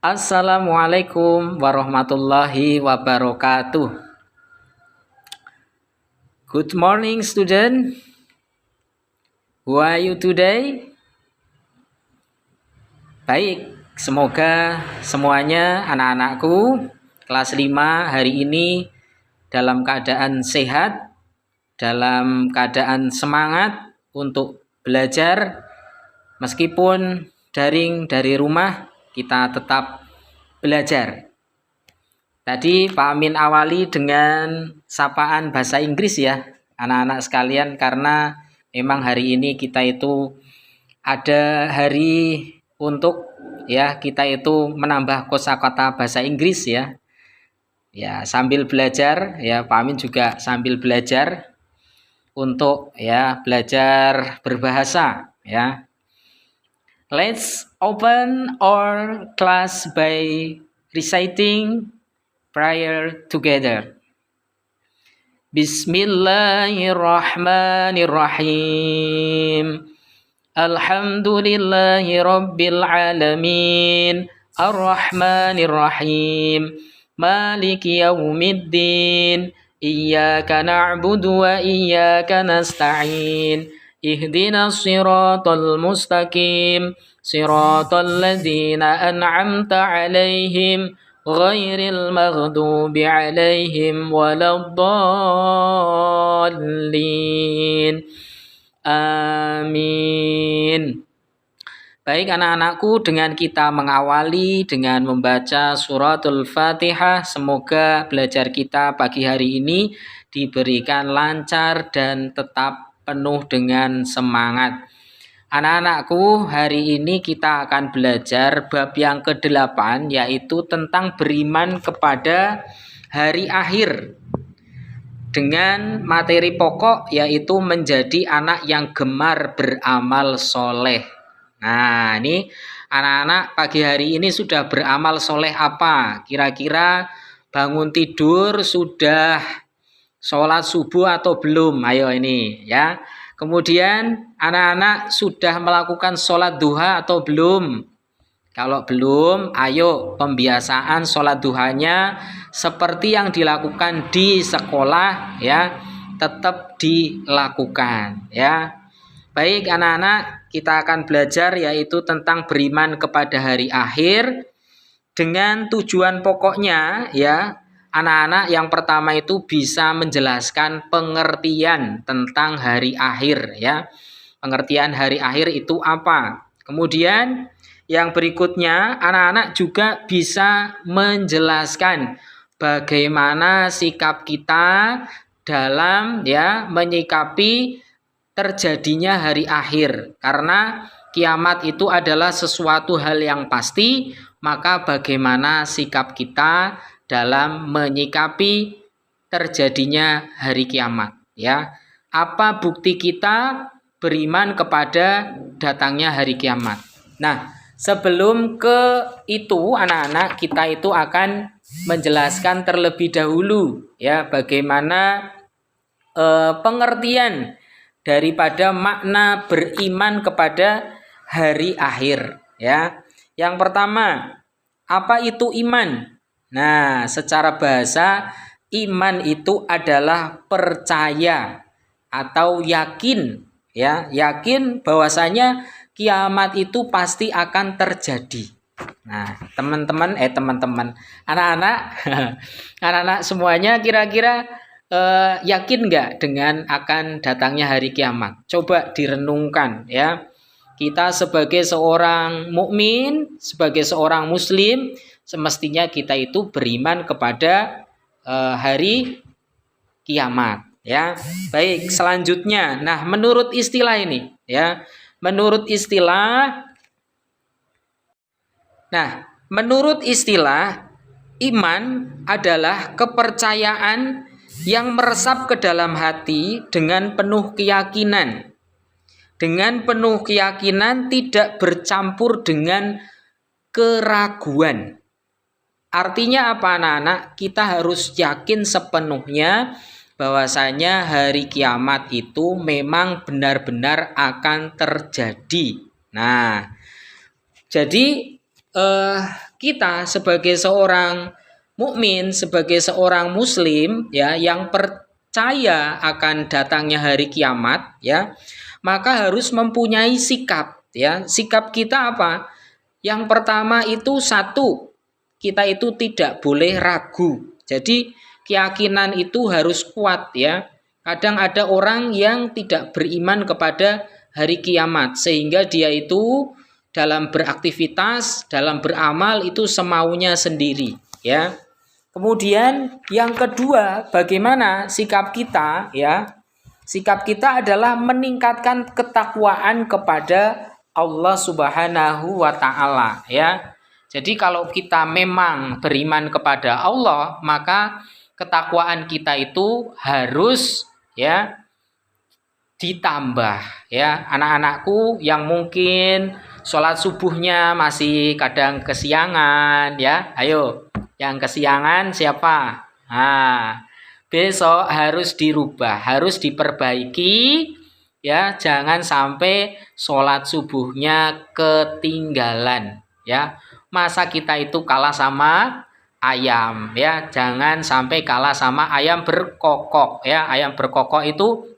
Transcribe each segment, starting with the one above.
Assalamualaikum warahmatullahi wabarakatuh. Good morning, student. How are you today? Baik, semoga semuanya anak-anakku kelas 5 hari ini dalam keadaan sehat, dalam keadaan semangat untuk belajar. Meskipun daring dari rumah, kita tetap belajar. Tadi Pak Amin awali dengan sapaan bahasa Inggris ya, anak-anak sekalian, karena memang hari ini kita itu ada hari untuk kita itu menambah kosakata bahasa Inggris ya. Ya, sambil belajar ya, Pak Amin juga sambil belajar untuk belajar berbahasa ya. Let's open our class by reciting prayer together. Bismillahirrahmanirrahim. Alhamdulillahi rabbil alamin. Ar-Rahmanirrahim. Maliki yaumiddin. Iyyaka na'budu wa iyyaka nasta'in. Ihdinas siratal mustaqim. Siratal ladzina an'amta 'alaihim ghairil maghdubi 'alaihim waladdallin. Amin. Baik anak-anakku, dengan kita mengawali dengan membaca suratul Fatihah, semoga belajar kita pagi hari ini diberikan lancar dan tetap penuh dengan semangat. Anak-anakku, hari ini kita akan belajar bab yang ke-8, yaitu tentang beriman kepada hari akhir. Dengan materi pokok yaitu menjadi anak yang gemar beramal soleh. Nah, ini anak-anak pagi hari ini sudah beramal soleh apa? Kira-kira bangun tidur sudah sholat subuh atau belum? Ayo ini ya. Kemudian anak-anak sudah melakukan sholat duha atau belum? Kalau belum, ayo pembiasaan sholat duhanya seperti yang dilakukan di sekolah ya, tetap dilakukan ya. Baik anak-anak, kita akan belajar yaitu tentang beriman kepada hari akhir dengan tujuan pokoknya ya. Anak-anak yang pertama itu bisa menjelaskan pengertian tentang hari akhir ya. Pengertian hari akhir itu apa? Kemudian yang berikutnya anak-anak juga bisa menjelaskan bagaimana sikap kita dalam menyikapi terjadinya hari akhir. Karena kiamat itu adalah sesuatu hal yang pasti, maka bagaimana sikap kita dalam menyikapi terjadinya hari kiamat ya. Apa bukti kita beriman kepada datangnya hari kiamat. Nah, sebelum ke itu anak-anak, kita itu akan menjelaskan terlebih dahulu ya bagaimana pengertian daripada makna beriman kepada hari akhir ya. Yang pertama, apa itu iman? Nah, secara bahasa iman itu adalah percaya atau yakin ya, yakin bahwasanya kiamat itu pasti akan terjadi. Nah, teman-teman, anak-anak, anak-anak semuanya kira-kira yakin nggak dengan akan datangnya hari kiamat? Coba direnungkan ya. Kita sebagai seorang mukmin, sebagai seorang muslim, semestinya kita itu beriman kepada hari kiamat ya. Baik, selanjutnya. Nah, menurut istilah ini ya. Menurut istilah iman adalah kepercayaan yang meresap ke dalam hati dengan penuh keyakinan. Dengan penuh keyakinan tidak bercampur dengan keraguan. Artinya apa anak-anak? Kita harus yakin sepenuhnya bahwasanya hari kiamat itu memang benar-benar akan terjadi. Nah, jadi kita sebagai seorang mukmin, sebagai seorang muslim ya yang percaya akan datangnya hari kiamat ya, maka harus mempunyai sikap ya. Sikap kita apa? Yang pertama itu satu, kita itu tidak boleh ragu. Jadi keyakinan itu harus kuat ya. Kadang ada orang yang tidak beriman kepada hari kiamat sehingga dia itu dalam beraktivitas, dalam beramal itu semaunya sendiri ya. Kemudian yang kedua, bagaimana sikap kita ya? Sikap kita adalah meningkatkan ketakwaan kepada Allah Subhanahu wa taala ya. Jadi kalau kita memang beriman kepada Allah, maka ketakwaan kita itu harus ya ditambah ya. Anak-anakku yang mungkin sholat subuhnya masih kadang kesiangan ya, ayo yang kesiangan siapa? Nah, besok harus dirubah, harus diperbaiki ya, jangan sampai sholat subuhnya ketinggalan ya. Masa kita itu kalah sama ayam ya, jangan sampai kalah sama ayam berkokok ya. Ayam berkokok itu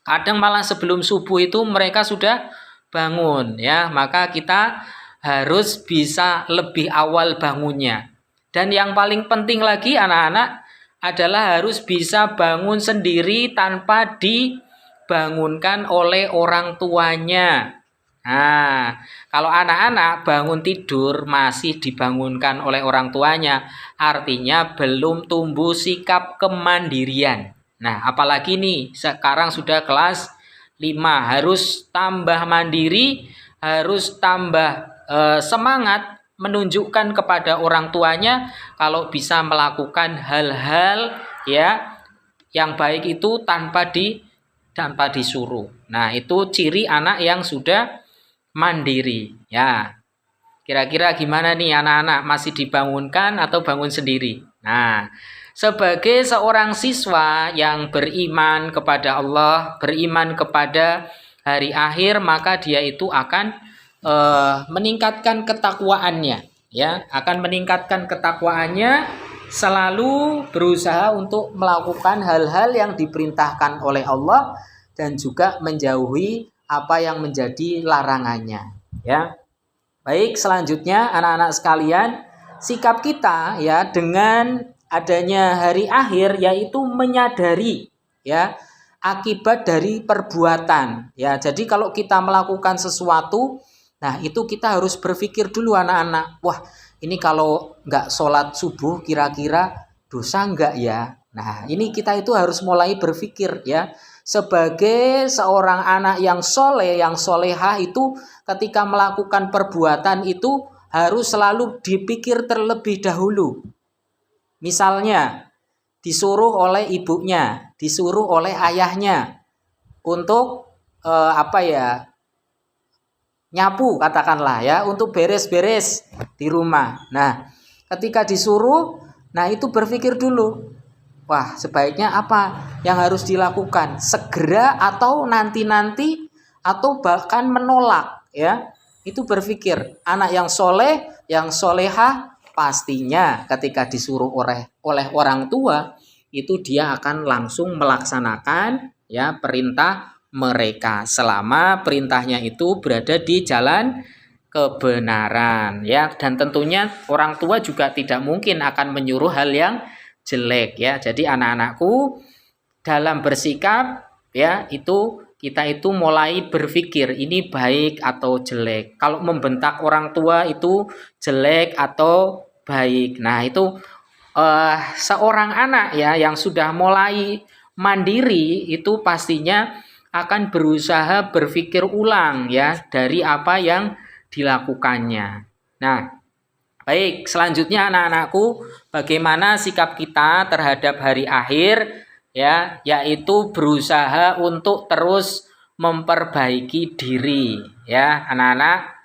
kadang malah sebelum subuh itu mereka sudah bangun ya, maka kita harus bisa lebih awal bangunnya. Dan yang paling penting lagi anak-anak adalah harus bisa bangun sendiri tanpa dibangunkan oleh orang tuanya. Nah, kalau anak-anak bangun tidur masih dibangunkan oleh orang tuanya, artinya belum tumbuh sikap kemandirian. Nah, apalagi nih sekarang sudah kelas 5, harus tambah mandiri, harus tambah semangat menunjukkan kepada orang tuanya kalau bisa melakukan hal-hal ya yang baik itu tanpa disuruh. Nah, itu ciri anak yang sudah mandiri ya. Kira-kira gimana nih anak-anak, masih dibangunkan atau bangun sendiri? Nah, sebagai seorang siswa yang beriman kepada Allah, beriman kepada hari akhir, maka dia itu akan meningkatkan ketakwaannya ya, akan meningkatkan ketakwaannya, selalu berusaha untuk melakukan hal-hal yang diperintahkan oleh Allah dan juga menjauhi apa yang menjadi larangannya ya. Baik, selanjutnya anak-anak sekalian, sikap kita ya dengan adanya hari akhir yaitu menyadari ya akibat dari perbuatan ya. Jadi kalau kita melakukan sesuatu, nah itu kita harus berpikir dulu anak-anak, wah ini kalau nggak sholat subuh kira-kira dosa nggak ya. Nah ini kita itu harus mulai berpikir ya. Sebagai seorang anak yang soleh, yang solehah itu ketika melakukan perbuatan itu harus selalu dipikir terlebih dahulu. Misalnya disuruh oleh ibunya, disuruh oleh ayahnya untuk nyapu katakanlah ya, untuk beres-beres di rumah. Nah, ketika disuruh, nah itu berpikir dulu, wah sebaiknya apa yang harus dilakukan, segera atau nanti-nanti atau bahkan menolak ya. Itu berpikir. Anak yang soleh, yang solehah, pastinya ketika disuruh oleh orang tua itu dia akan langsung melaksanakan ya perintah mereka selama perintahnya itu berada di jalan kebenaran ya. Dan tentunya orang tua juga tidak mungkin akan menyuruh hal yang jelek ya. Jadi anak-anakku dalam bersikap ya itu kita itu mulai berpikir ini baik atau jelek. Kalau membentak orang tua itu jelek atau baik. Nah itu seorang anak ya yang sudah mulai mandiri itu pastinya akan berusaha berpikir ulang ya dari apa yang dilakukannya. Nah, baik, selanjutnya anak-anakku, bagaimana sikap kita terhadap hari akhir ya, yaitu berusaha untuk terus memperbaiki diri ya, anak-anak.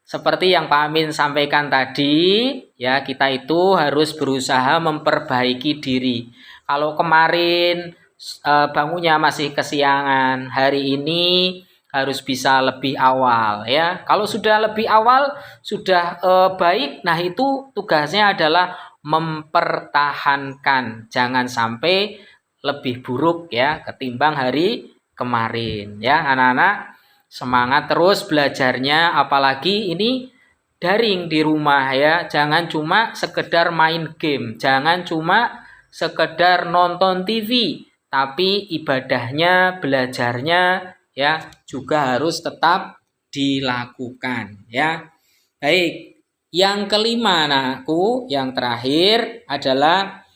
Seperti yang Pak Amin sampaikan tadi, ya kita itu harus berusaha memperbaiki diri. Kalau kemarin bangunnya masih kesiangan, hari ini harus bisa lebih awal ya. Kalau sudah lebih awal sudah baik, nah itu tugasnya adalah mempertahankan, jangan sampai lebih buruk ya ketimbang hari kemarin ya. Anak-anak semangat terus belajarnya, apalagi ini daring di rumah ya. Jangan cuma sekedar main game, jangan cuma sekedar nonton TV, tapi ibadahnya, belajarnya ya juga harus tetap dilakukan ya. Baik, yang kelima anakku, yang terakhir adalah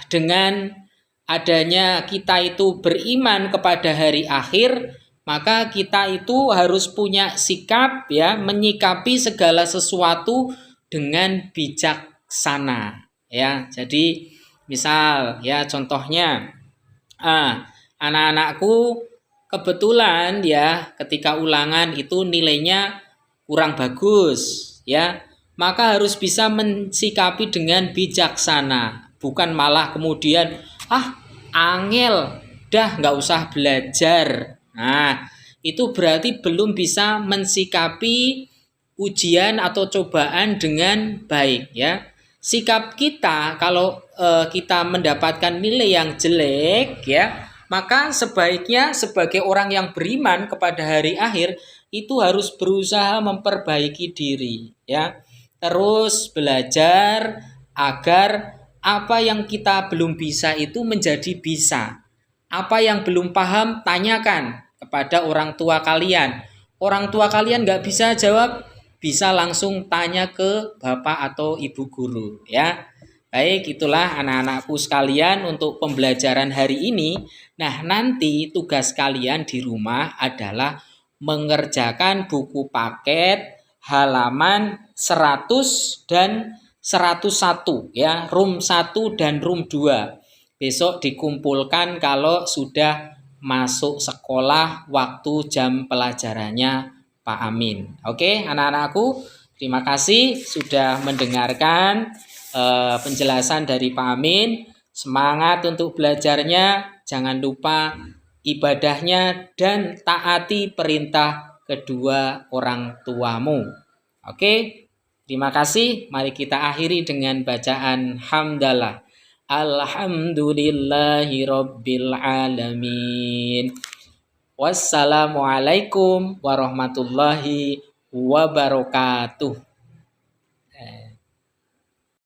dengan adanya kita itu beriman kepada hari akhir, maka kita itu harus punya sikap ya, menyikapi segala sesuatu dengan bijaksana ya. Jadi misal ya contohnya anak-anakku kebetulan ya ketika ulangan itu nilainya kurang bagus ya, maka harus bisa mensikapi dengan bijaksana, bukan malah kemudian angel dah nggak usah belajar. Nah itu berarti belum bisa mensikapi ujian atau cobaan dengan baik ya. Sikap kita kalau kita mendapatkan nilai yang jelek ya, maka sebaiknya sebagai orang yang beriman kepada hari akhir itu harus berusaha memperbaiki diri ya. Terus belajar agar apa yang kita belum bisa itu menjadi bisa. Apa yang belum paham tanyakan kepada orang tua kalian. Orang tua kalian nggak bisa jawab, bisa langsung tanya ke bapak atau ibu guru ya. Baik, itulah anak-anakku sekalian untuk pembelajaran hari ini. Nah, nanti tugas kalian di rumah adalah mengerjakan buku paket halaman 100 dan 101 ya, room 1 dan room 2. Besok dikumpulkan kalau sudah masuk sekolah waktu jam pelajarannya Pak Amin. Oke, anak-anakku, terima kasih sudah mendengarkan penjelasan dari Pak Amin. Semangat untuk belajarnya, jangan lupa ibadahnya dan taati perintah kedua orang tuamu. Oke, terima kasih. Mari kita akhiri dengan bacaan hamdalah. Alhamdulillahi rabbil alamin. Wassalamualaikum warahmatullahi wabarakatuh.